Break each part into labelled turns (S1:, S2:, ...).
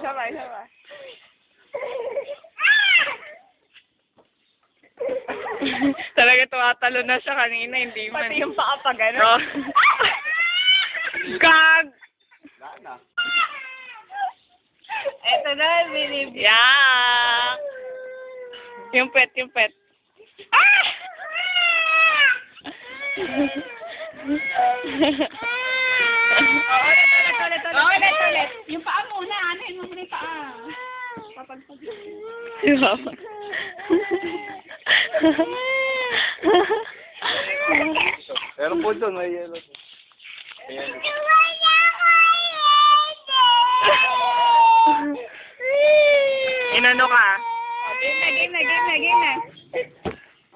S1: Sabay.
S2: Talaga tumatalo na siya kanina, hindi man.
S1: Pati yung paa pa gano'n.
S2: Oh. Kag!
S1: Eto na, binib.
S2: Yak! Yung pet.
S1: Ulit. Yung paa muna, anahin mo muna yung paa. Papagpag.
S2: Diba?
S3: Meron po doon, may yellow.
S2: Inano ka?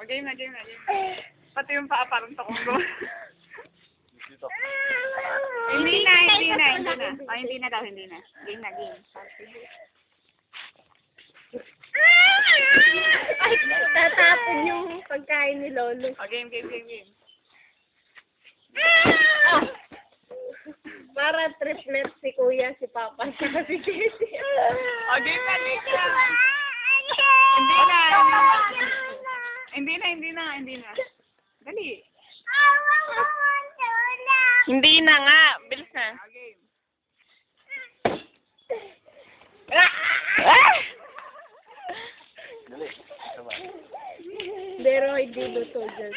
S1: Game na. Pati yung paa parang takong. Hindi na. Hindi na daw. Game na.
S4: Ay, tatapon yung pagkain ni Lolo.
S1: Game.
S4: Para triplet si Kuya, si Papa, saka si Casey.
S1: Game na. Hindi na. Dali.
S2: Hindi na nga. Bilis na.
S1: Game.
S3: Dali. Sabay.
S4: Pero hindi luto dyan.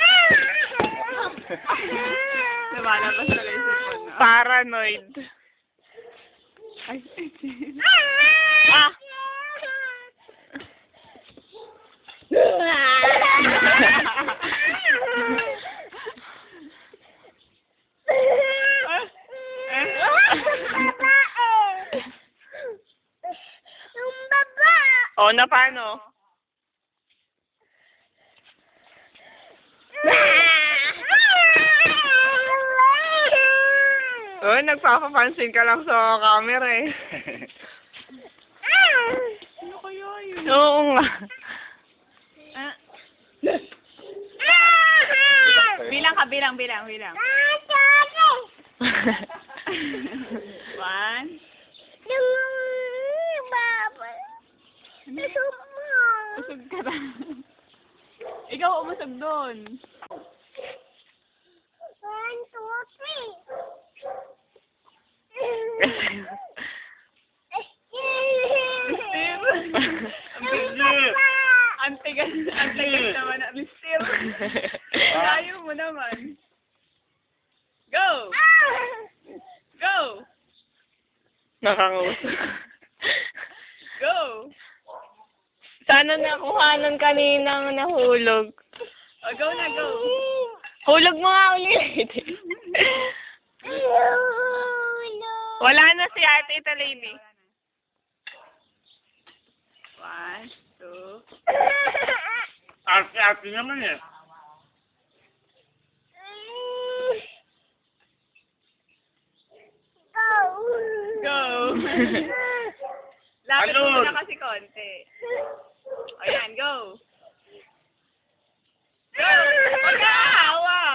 S1: Lumalabas na lang yung cellphone na.
S2: Paranoid.
S1: Ay.
S2: Ah! O, na paano? Oh, nagpapapansin ka lang sa camera eh.
S1: Ano kaya yun?
S2: Oo nga.
S1: Bilang ka, bilang. 1, usog ka na. Ikaw umusog doon.
S4: 1, 2, 3.
S1: Ang tigas naman na. Mister. Ayaw mo naman. Go!
S2: Nakangusap.
S1: Go!
S2: Sana nakuhanan kaninang nahulog.
S1: Go na, go!
S2: Hulog mo nga ulit. Wala na si Ate Italini.
S1: 1, 2.
S3: Arte naman eh.
S1: Go! Lapit mo na kasi konti. Ayan, go! Go! Huwag ka ahawa!